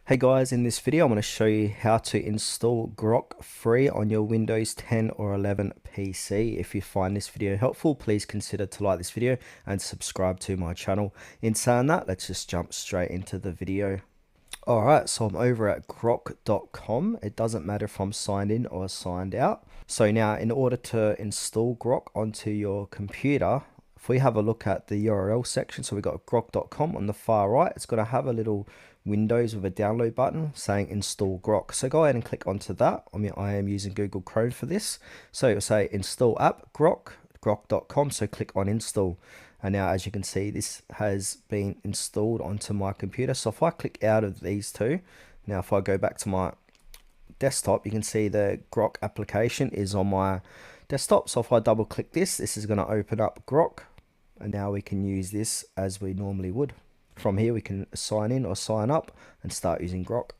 Hey guys, in this video I'm going to show you how to install Grok free on your Windows 10 or 11 PC. If you find this video helpful, please consider to like this video and subscribe to my channel. In saying that, let's just jump straight into the video. Alright, so I'm over at grok.com. It doesn't matter if I'm signed in or signed out. So now in order to install Grok onto your computer, if we have a look at the URL section, so we've got grok.com on the far right, it's going to have a little Windows with a download button saying install Grok. So go ahead and click onto that. I am using Google Chrome for this. So it'll say install app grok.com. So click on install. And now as you can see, this has been installed onto my computer. So if I click out of these two, now if I go back to my desktop, you can see the Grok application is on my desktop. So if I double click this is going to open up Grok, and now we can use this as we normally would. From here we can sign in or sign up and start using Grok.